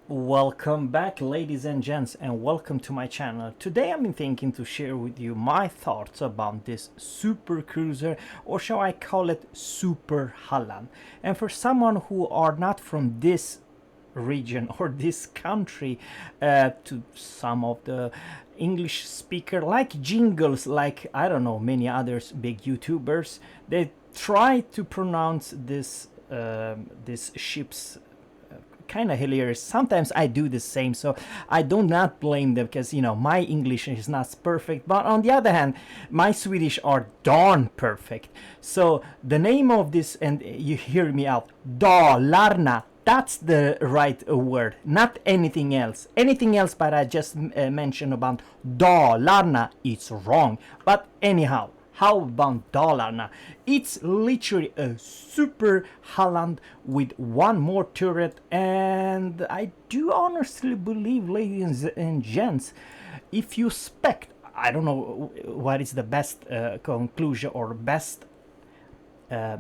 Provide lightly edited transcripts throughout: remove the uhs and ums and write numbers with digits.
Welcome back, ladies and gents, and welcome to my channel. Today I'm thinking to share with you my thoughts about this super cruiser, or shall I call it Super Halland. And for someone who are not from this region or this country, to some of the English speaker, like jingles, like I don't know, many others big YouTubers, they try to pronounce this ship's kind of hilarious. Sometimes I do the same, so I do not blame them, because my English is not perfect, but on the other hand my Swedish are darn perfect. So the name of this, and you hear me out, Dalarna, that's the right word, not anything else. Anything else but I just mentioned about Dalarna, it's wrong. But anyhow, how about Dalarna? It's literally a super Halland with one more turret, and I do honestly believe, ladies and gents, if you spec, I don't know what is the best conclusion or best uh,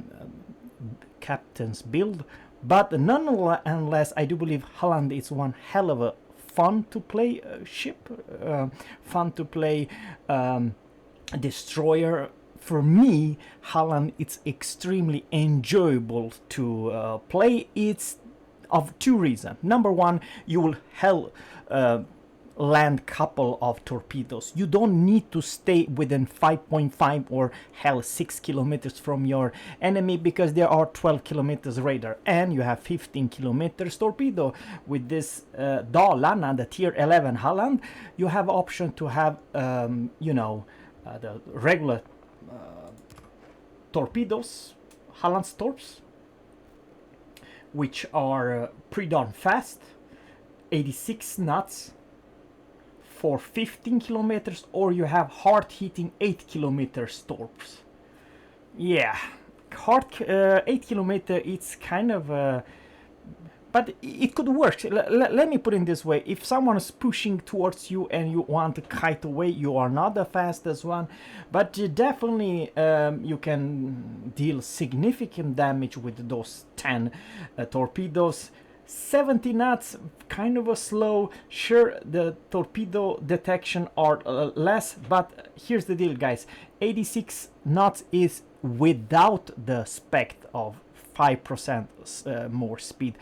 captain's build, but nonetheless, I do believe Halland is one hell of a fun to play ship, fun to play. Destroyer. For me, Halland, it's extremely enjoyable to play. It's of two reasons. Number one, you will land couple of torpedoes. You don't need to stay within 5.5 or hell 6 kilometers from your enemy, because there are 12 kilometers radar and you have 15 kilometers torpedo. With this Dalarna, the tier 11 Halland, you have option to have the regular torpedoes, Halland's torps, which are pretty darn fast, 86 knots for 15 kilometers, or you have hard hitting 8 kilometers torps. Yeah, hard 8 kilometer, it's kind of but it could work. Let me put it this way: if someone is pushing towards you and you want to kite away, you are not the fastest one, but definitely you can deal significant damage with those 10 torpedoes. 70 knots, kind of a slow. Sure, the torpedo detection are less, but here's the deal, guys. 86 knots is without the spec of 5% more speed.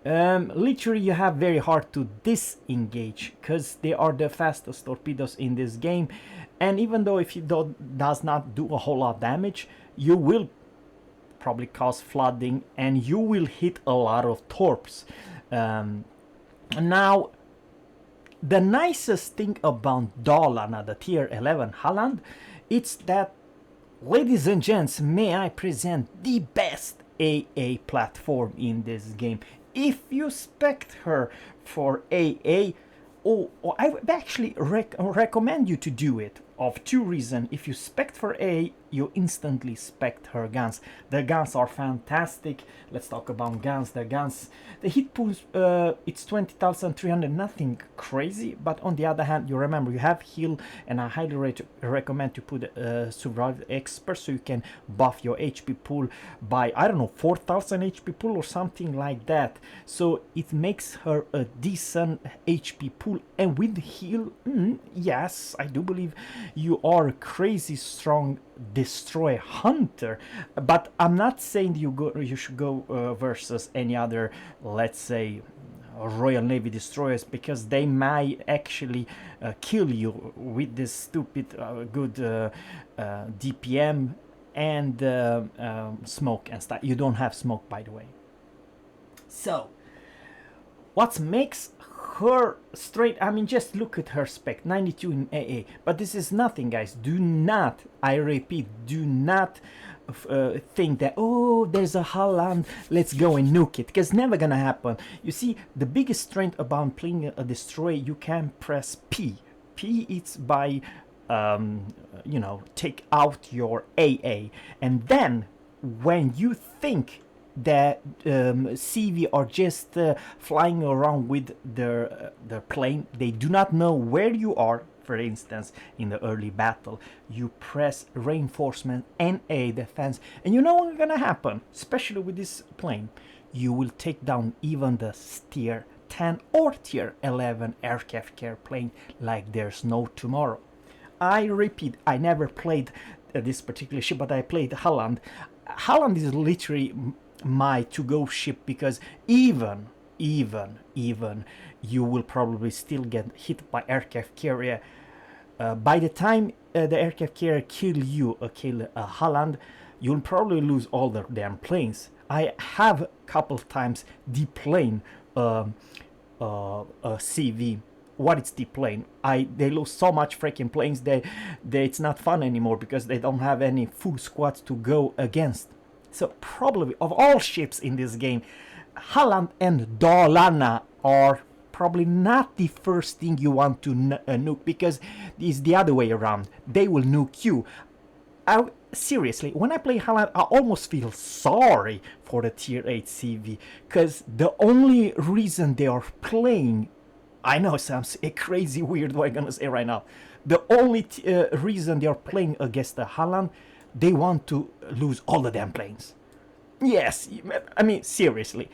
Literally, you have very hard to disengage, because they are the fastest torpedoes in this game. And even though if you does not do a whole lot of damage, you will probably cause flooding and you will hit a lot of torps. Now, the nicest thing about Dalarna, the tier 11 Halland, it's that, ladies and gents, may I present the best AA platform in this game. If you spec her for AA, I would actually recommend you to do it, of two reasons. If you spec for A, you instantly spec her guns. The guns are fantastic. Let's talk about guns. The hit pool, it's 20,300, nothing crazy, but on the other hand, you remember you have heal, and I highly recommend to put survival expert, so you can buff your HP pool by, I don't know, 4,000 HP pool or something like that. So it makes her a decent HP pool, and with heal, yes, I do believe you are a crazy strong destroy hunter. But I'm not saying you should go versus any other, let's say, Royal Navy destroyers, because they might actually kill you with this stupid good DPM and smoke and stuff. You don't have smoke, by the way. So what makes her straight, I mean, just look at her spec, 92 in AA. But this is nothing, guys. Do not, I repeat, do not think that, oh, there's a Halland, let's go and nuke it, because never gonna happen. You see, the biggest strength about playing a destroyer, you can press P. P, it's by take out your AA, and then when you think that CV are just flying around with their plane, they do not know where you are. For instance, in the early battle, you press reinforcement and a defense, and you know what's gonna happen, especially with this plane. You will take down even the tier 10 or tier 11 aircraft carrier plane like there's no tomorrow. I repeat, I never played this particular ship, but I played Halland. Halland is literally my to-go ship, because even you will probably still get hit by aircraft carrier. By the time the aircraft carrier kill Halland, you'll probably lose all the damn planes. I have a couple times deplane a CV. What is deplane? They lose so much freaking planes that it's not fun anymore, because they don't have any full squads to go against. So probably of all ships in this game, Halland and DALARNA are probably not the first thing you want to nuke, because it's the other way around. They will nuke you. Seriously, when I play Halland, I almost feel sorry for the tier 8 CV, because the only reason they are playing, I know it sounds crazy weird what I'm gonna say right now, the only reason they are playing against the Halland, they want to lose all the damn planes. Yes, I mean, seriously.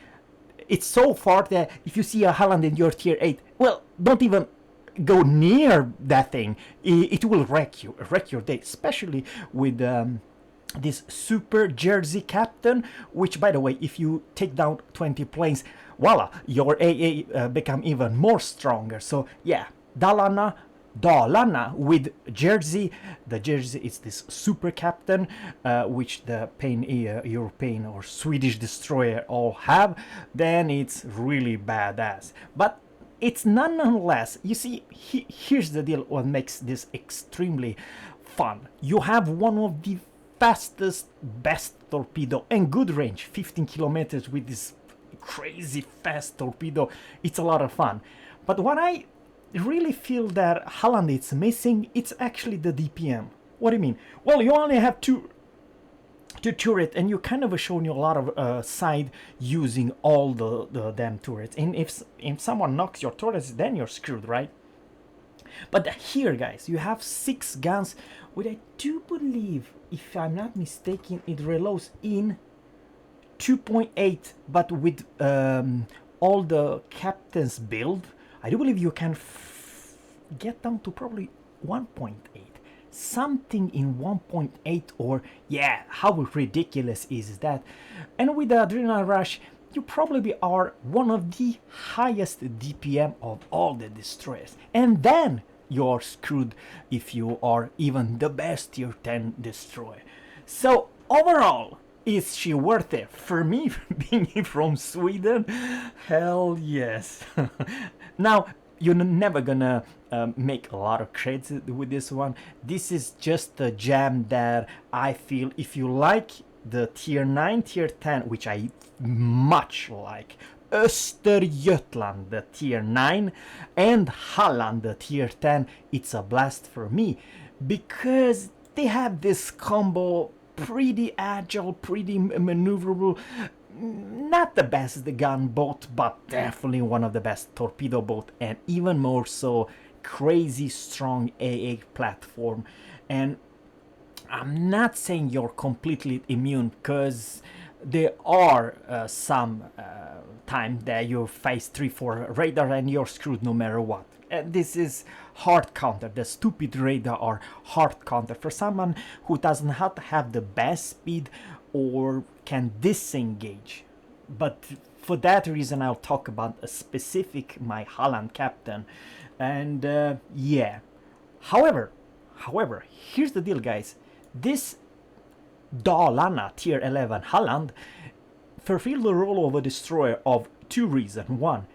It's so far that if you see a Halland in your tier 8, well, don't even go near that thing. It will wreck your day, especially with this Super Jersey Captain, which, by the way, if you take down 20 planes, voila, your AA become even more stronger. So yeah, DALARNA with Jersey. The Jersey is this super captain, which the European or Swedish Destroyer all have. Then it's really badass. But it's nonetheless, you see, here's the deal, what makes this extremely fun. You have one of the fastest, best torpedo, and good range, 15 kilometers with this crazy fast torpedo. It's a lot of fun. But what I really feel that Halland is missing, it's actually the DPM. What do you mean? Well, you only have two turret, and you kind of shown you a lot of side using all the damn turrets. And if someone knocks your turrets, then you're screwed, right? But here, guys, you have 6 guns, which I do believe, if I'm not mistaken, it reloads in 2.8, but with all the captain's build, I do believe you can get down to probably 1.8. Something in 1.8, or yeah, how ridiculous is that? And with the Adrenaline Rush, you probably are one of the highest DPM of all the destroyers. And then you're screwed if you are even the best tier 10 destroyer. So overall, is she worth it? For me, being from Sweden, hell yes. Now, you're never gonna make a lot of credits with this one. This is just a gem that I feel, if you like the tier 9, tier 10, which I much like, Östergötland, the tier 9, and Halland, the tier 10, it's a blast for me, because they have this combo, pretty agile, pretty maneuverable. Not the best gunboat, but definitely one of the best torpedo boat, and even more so crazy strong AA platform. And I'm not saying you're completely immune, because there are some time that you face 3-4 radar and you're screwed no matter what. And this is hard counter. The stupid radar are hard counter for someone who doesn't have the best speed or can disengage. But for that reason, I'll talk about a specific my Halland captain. And yeah, however, here's the deal, guys. This DALARNA tier 11 Halland fulfill the role of a destroyer of 2 reasons. One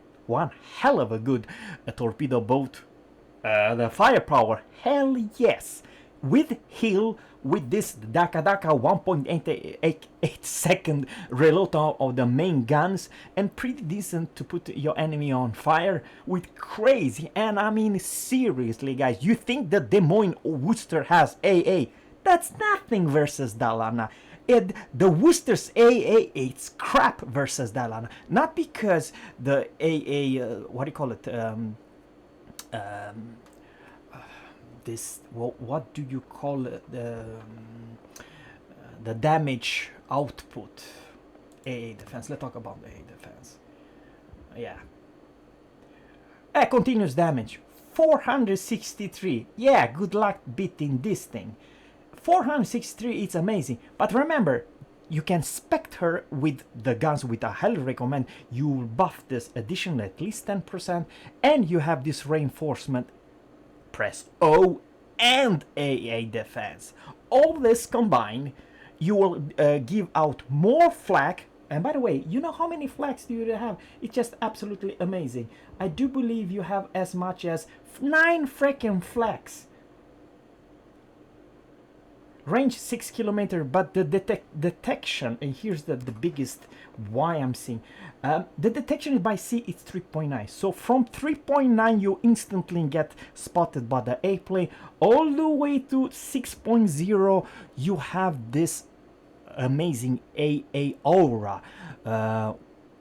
hell of a good torpedo boat. The firepower, hell yes. With heal, with this Daka 1.88 second reload of the main guns, and pretty decent to put your enemy on fire with crazy. And I mean, seriously, guys, you think that Des Moines Worcester has AA? That's nothing versus DALARNA. The Worcester's AA, it's crap versus DALARNA. Not because the AA, what do you call it? This, what do you call it? The damage output. AA defense. Let's talk about AA defense. Yeah. Continuous damage, 463. Yeah, good luck beating this thing. 463, it's amazing. But remember, you can spec her with the guns with I highly recommend you buff this additional at least 10%, and you have this reinforcement, press O and AA defense. All this combined, you will give out more flak. And by the way, you know how many flags do you have? It's just absolutely amazing. I do believe you have as much as 9 freaking flags. Range 6 kilometer, but the detection, and here's the biggest why I'm seeing. The detection by sea is 3.9. So from 3.9 you instantly get spotted by the A plane. All the way to 6.0 you have this amazing AA aura.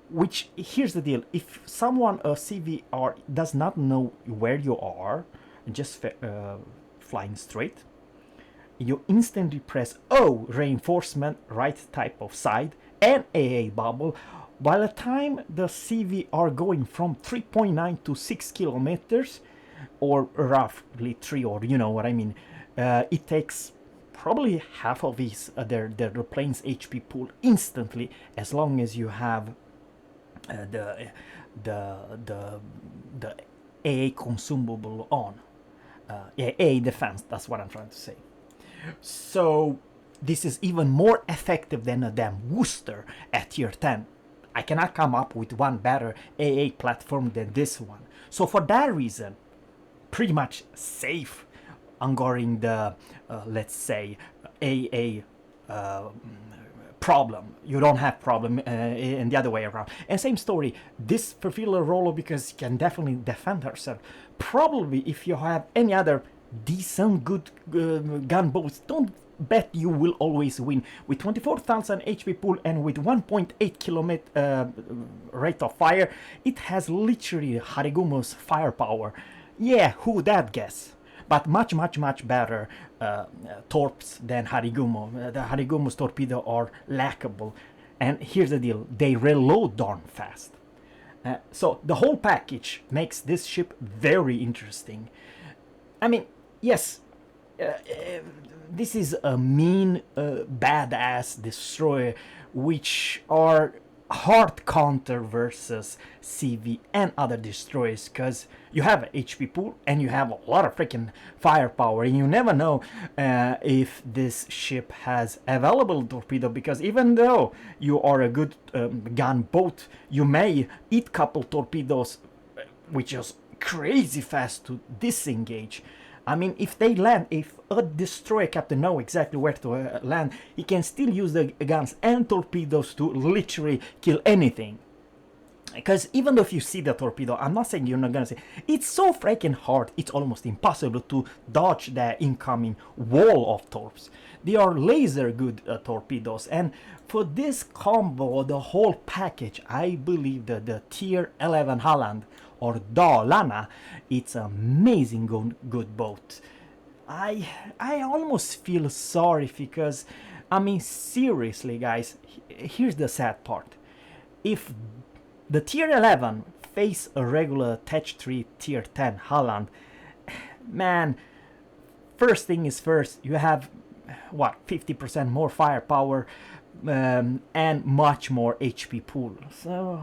Which, here's the deal, if someone, a CVR, does not know where you are, just flying straight, you instantly press O, reinforcement, right type of side, and AA bubble. By the time the CV are going from 3.9 to 6 kilometers, or roughly 3, or you know what I mean, it takes probably half of their plane's HP pool instantly, as long as you have the AA consumable on. AA defense, that's what I'm trying to say. So this is even more effective than a damn Worcester at tier 10. I cannot come up with one better AA platform than this one. So for that reason, pretty much safe ongoing the, let's say, AA problem. You don't have problem in the other way around. And same story, this fulfill a role because you can definitely defend herself. Probably if you have any other decent good gunboats, don't bet you will always win. With 24,000 HP pool and with 1.8 kilometer rate of fire, it has literally Harigumo's firepower. Yeah, who that guess? But much better torps than Harigumo. The Harigumo's torpedo are lackable, and here's the deal, they reload darn fast. So the whole package makes this ship very interesting. I mean, yes, this is a mean, badass destroyer, which are hard counter versus CV and other destroyers, because you have an HP pool and you have a lot of freaking firepower, and you never know if this ship has available torpedo, because even though you are a good gunboat, you may eat couple torpedoes, which is crazy fast to disengage. I mean, if they land, if a destroyer captain know exactly where to land, he can still use the guns and torpedoes to literally kill anything. Because even though if you see the torpedo, I'm not saying you're not gonna see, it's so freaking hard, it's almost impossible to dodge the incoming wall of torps. They are laser good torpedoes, and for this combo, the whole package, I believe that the tier 11 Halland or DALARNA, it's amazing good boat. I almost feel sorry because, I mean, seriously guys, here's the sad part. If the tier 11 face a regular Tech 3 tier 10 Halland, man, first thing is first, you have what, 50% more firepower and much more HP pool. So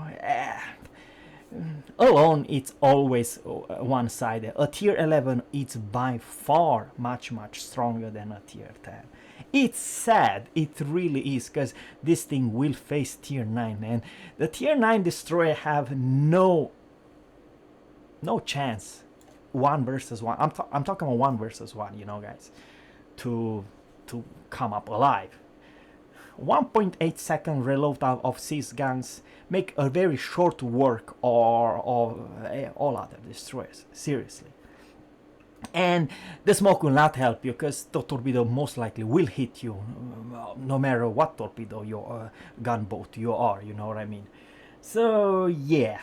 alone it's always one-sided. A tier 11 is by far much stronger than a tier 10. It's sad, it really is, because this thing will face tier 9, and the tier 9 destroyer have no chance. 1 versus 1. I'm talking about 1 versus 1, you know, guys, to come up alive. 1.8 second reload of these guns make a very short work or all other destroyers, seriously. And the smoke will not help you, because the torpedo most likely will hit you no matter what torpedo your gunboat you are, you know what I mean. So yeah,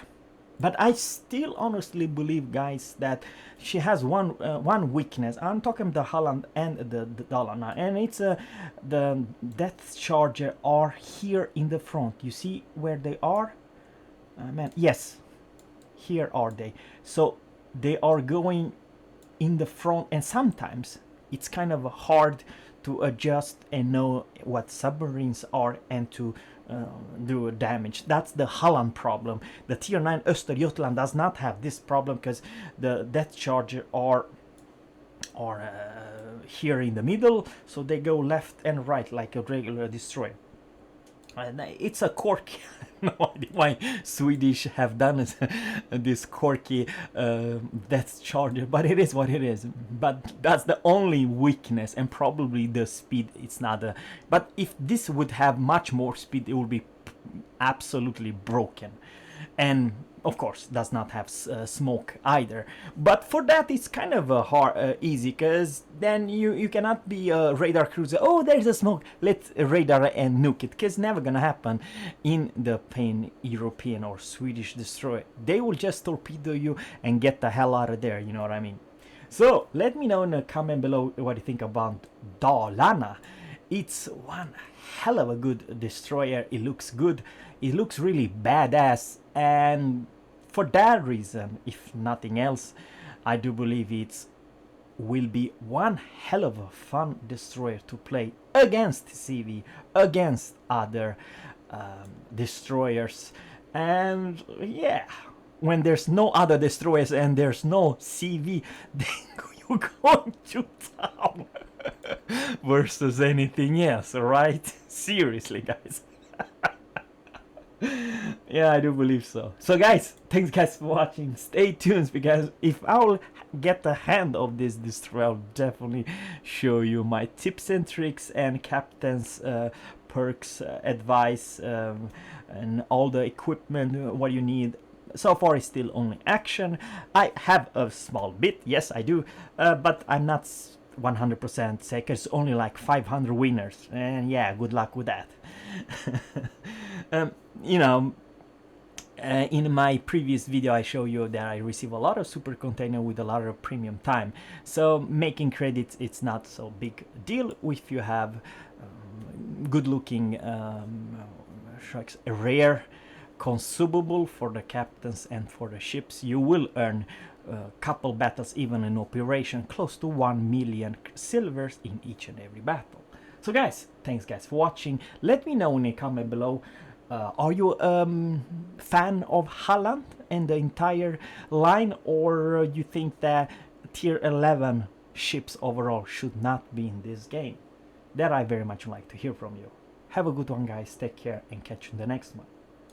but I still honestly believe, guys, that she has one weakness. I'm talking the Halland and the DALARNA, and it's the Death Charger are here in the front. You see where they are? Man, yes, here are they. So they are going in the front, and sometimes it's kind of hard to adjust and know what submarines are and to do damage. That's the Halland problem. The tier 9 Östergötland does not have this problem because the Death Charger are here in the middle, so they go left and right like a regular destroyer. And it's a quirky. No idea why Swedish have done this quirky Death Charger, but it is what it is. But that's the only weakness, and probably the speed. It's not a. But if this would have much more speed, it would be absolutely broken. And of course does not have smoke either, but for that it's kind of easy, because then you cannot be a radar cruiser. Oh, there's a smoke, let's radar and nuke it, because never gonna happen in the pan European or Swedish destroyer. They will just torpedo you and get the hell out of there, you know what I mean? So let me know in the comment below what you think about Dalarna. It's one hell of a good destroyer. It looks good, it looks really badass, and for that reason, if nothing else, I do believe it will be one hell of a fun destroyer to play against CV, against other destroyers. And yeah, when there's no other destroyers and there's no CV, then you're going to town versus anything else, right? Seriously, guys. Yeah, I do believe so. So guys, thanks guys for watching. Stay tuned, because if I'll get the hand of this destroyer, I'll definitely show you my tips and tricks and captain's perks, advice, and all the equipment, what you need. So far it's still only action. I have a small bit, yes I do, but I'm not 100% second. It's only like 500 winners, and yeah, good luck with that. You know, in my previous video I show you that I receive a lot of super container with a lot of premium time, so making credits, it's not so big deal if you have good looking rare consumable for the captains and for the ships. You will earn couple battles, even in operation, close to 1 million silvers in each and every battle. So guys, thanks guys for watching. Let me know in a comment below, are you a fan of Halland and the entire line, or you think that tier 11 ships overall should not be in this game? That I very much like to hear from you. Have a good one guys, take care, and catch you in the next one.